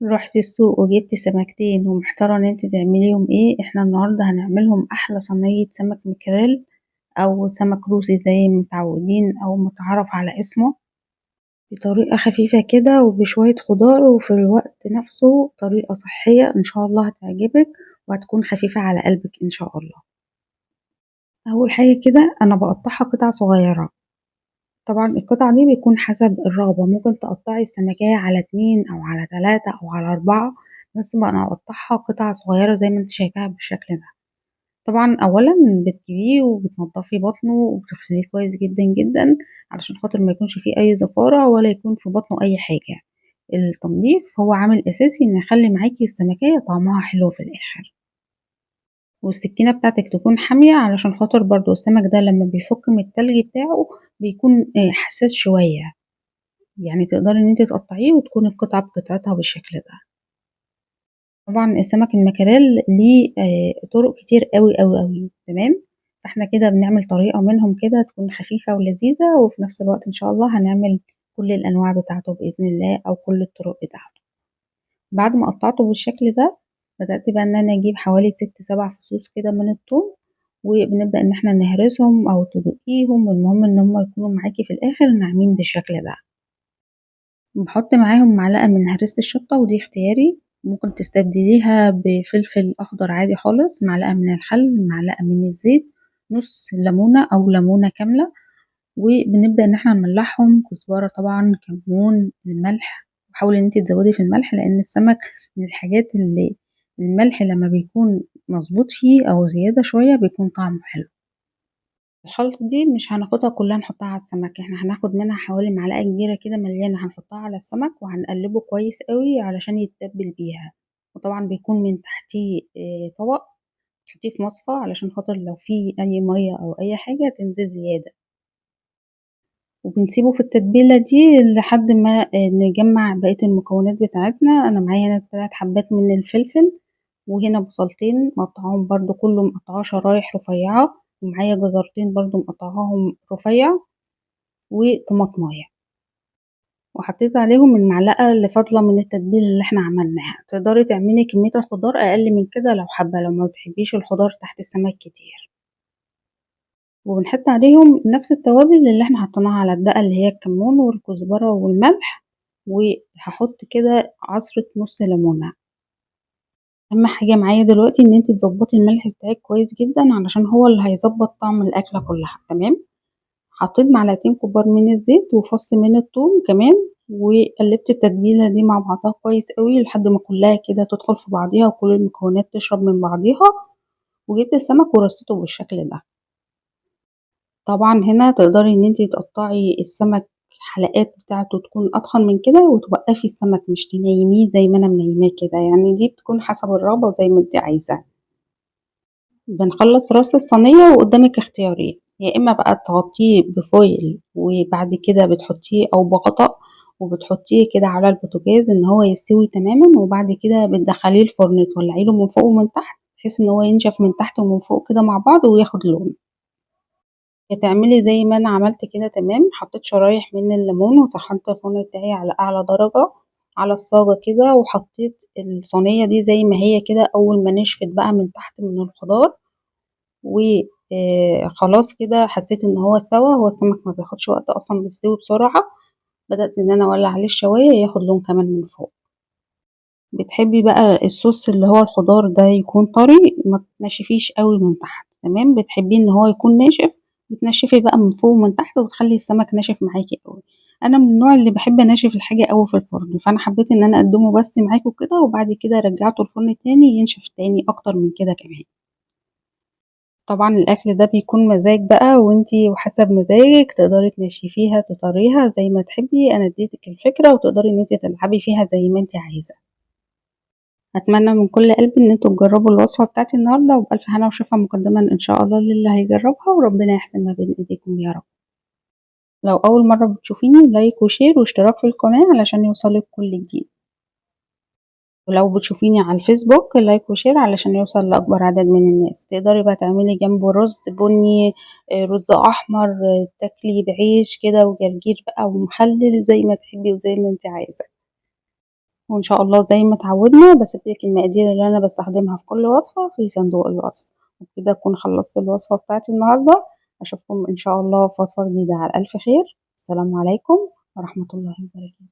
رُحتِ السوق وجبتِ سمكتين ومحتارة إن أنتِ تعمليهم إيه، إحنا النهارده هنعملهم أحلى صينية سمك مكاريل أو سمك روسي زي ما متعودين أو متعارف على اسمه، بطريقة خفيفة كده وبشوية خضار وفي الوقت نفسه طريقة صحية إن شاء الله هتعجبِك وهتكون خفيفة على قلبِك إن شاء الله. أول حاجة كده أنا باقطّعها قطع صغيرة، طبعًا القطع دي بيكون حسب الرغبة، ممكن تقطّعي السمكية على 2 أو على 3 أو على 4 بس أنا باقطّعها قطع صغيرة زي ما أنتِ شايفاها بالشكل ده. طبعًا أولًا بتجيبيه وبتنضّفي بطنه وبتغسليه كويس جدًا، جدًا علشان خاطر ما يكونش فيه أي زفارة ولا يكون في بطنه أي حاجة. التنضيف هو عامل أساسي إنه يخلّي معاكِ السمكية طعمها حلو في الآخر. والسكينة بتاعتِك تكون حامية علشان خاطر برضه السمك ده لمّا بيفُك من التلج بتاعه بيكون حساس شوية، يعني تقدري إن أنتِ تقطّعيه وتكون القطعة بقطعتها بالشكل ده. طبعًا السمك المكاريل ليه طُرق كتير أوي، أوي، أوي، تمام، فإحنا كده بنعمل طريقة منهم كده تكون خفيفة ولذيذة وفي نفس الوقت إن شاء الله هنعمل كل الأنواع بتاعته بإذن الله أو كل الطُرق بتاعته. بعد ما قطّعته بالشكل ده، بدأت بقى إن أنا أجيب حوالي 6، 7 فصوص كده من التوم، وبنبدأ إن إحنا نهرسهم أو تدقيهم، المهم إن هُم يكونوا معاكِ في الآخر ناعمين بالشكل ده. باحط معاهم معلقة من هريسة الشطة ودي اختياري، ممكن تستبدليها بفلفل أخضر عادي خالص، معلقة من الخل، معلقة من الزيت، نُص ليمونة أو ليمونة كاملة، وبنبدأ إن إحنا نملّحهم، كزبرة طبعًا، كمون، الملح، وحاولي إن أنتِ تزوّدي في الملح لإن السمك من الحاجات اللي الملح لمّا بيكون مضبوط فيه أو زيادة شوية بيكون طعمه حلو. الخلطة دي مش هناخدها كلّها نحطها على السمك، إحنا هناخد منها حوالي معلقة كبيرة كده مليانة هنحطها على السمك وهنقلّبه كويس أوي علشان يتّبل بيها، وطبعًا بيكون من تحتيه طبق تحطيه في مصفى علشان خاطر لو في أي مَيّة أو أي حاجة تنزل زيادة، وبنسيبه في التتبيلة دي لحد ما نجمّع بقية المكونات بتاعتنا، أنا معايا هنا 3 حبّات من الفلفل وهنا بصلتين مقطعاهم برضه كُلّه مقطعاه شرايح رفيّعة، ومعايا جزرتين برضه مقطعاهم رفيّع، وطماطماية، وحطيت عليهم المعلقة اللي فاضلة من التتبيلة اللي إحنا عملناها، تقدري تعملي كمية الخضار أقل من كده لو حابة، لو ما بتحبيش الخضار تحت السمك كتير، وبنحط عليهم نفس التوابل اللي إحنا حطيناها على الدقة اللي هي الكمون والكزبرة والملح، وهاحط كده عصرة نُص ليمونة. أهم حاجة معايا دلوقتي إن أنتِ تضبّطي الملح بتاعِك كويس جدًا علشان هو اللي هيضبّط طعم الأكلة كلّها، تمام، حطيت معلقتين كبار من الزيت وفص من التوم كمان، وقلّبت التتبيلة دي مع بعضها كويس أوي لحد ما كلّها كده تدخل في بعضيها وكل المكونات تشرب من بعضيها، وجبت السمك ورصيته بالشكل ده. طبعًا هنا تقدري إن أنتِ تقطّعي السمك حلقات بتاعته تكون أضخم من كده وتوقّفي السمك مش تنيّميه زي ما أنا منيّماه كده، يعني دي بتكون حسب الرغبة وزي ما أنتِ عايزة. بنخلّص رأس الصينية وقدّامِك اختيارين، يا إما بقى تغطّيه بفويل وبعد كده بتحطّيه أو بغطا وبتحطّيه كده على البوتاجاز إن هو يستوي تمامًا، وبعد كده بتدخّليه الفرن تولّعي له من فوق ومن تحت، بحيث إن هو ينشف من تحت ومن فوق كده مع بعض وياخد لون. يا تعملي زي ما أنا عملت كده تمام، حطيت شرايح من الليمون وسخّنت الفرن بتاعي على أعلى درجة على الصاجة كده، وحطيت الصينية دي زي ما هي كده أول ما نشفت بقى من تحت من الخضار و خلاص كده حسيت إن هو استوى، هو السمك ما بياخدش وقت أصلًا بيستوي بسرعة، بدأت إن أنا أولّع عليه الشواية ياخد لون كمان من فوق. بتحبي بقى الصوص اللي هو الخضار ده يكون طري ما تنشفيش أوي من تحت، تمام، بتحبيه إن هو يكون ناشف بتنشفي بقى من فوق ومن تحت وتخلّي السمك ناشف معاكِ أوي. أنا من النوع اللي باحب أنشّف الحاجة أوي في الفرن، فأنا حبيت إن أنا أقدّمه بس معاكم كده وبعد كده رجّعته الفرن تاني ينشف تاني أكتر من كده كمان. طبعًا الأكل ده بيكون مزاج بقى وأنتِ وحسب مزاجِك تقدري تنشّفيها تطرّيها زي ما تحبي، أنا اديتِك الفكرة وتقدري إن أنتِ تلعبي فيها زي ما أنتِ عايزة. أتمنى من كل قلبي إن أنتم تجرّبوا الوصفة بتاعتي النهارده وبألف هنا وشفا مقدمًا إن شاء الله للي هيجرّبها وربنا يحسن ما بين إيديكم يا رب. لو أول مرّة بتشوفيني لايك وشير واشتراك في القناة علشان يوصلِك كل جديد. ولو بتشوفيني على الفيسبوك لايك وشير علشان يوصل لأكبر عدد من الناس، تقدري بقى تعملي جنبه رز بني، رز أحمر، تاكلي بعيش كده وجرجير بقى ومخلل زي ما تحبي وزي ما أنتِ عايزة. وإن شاء الله زي ما اتعودنا باسيب لِك المقادير اللي أنا باستخدمها في كل وصفة في صندوق الوصف، وبكده أكون خلصت الوصفة بتاعتي النهارده، أشوفكم إن شاء الله في وصفة جديدة على ألف خير، السلام عليكم ورحمة الله وبركاته.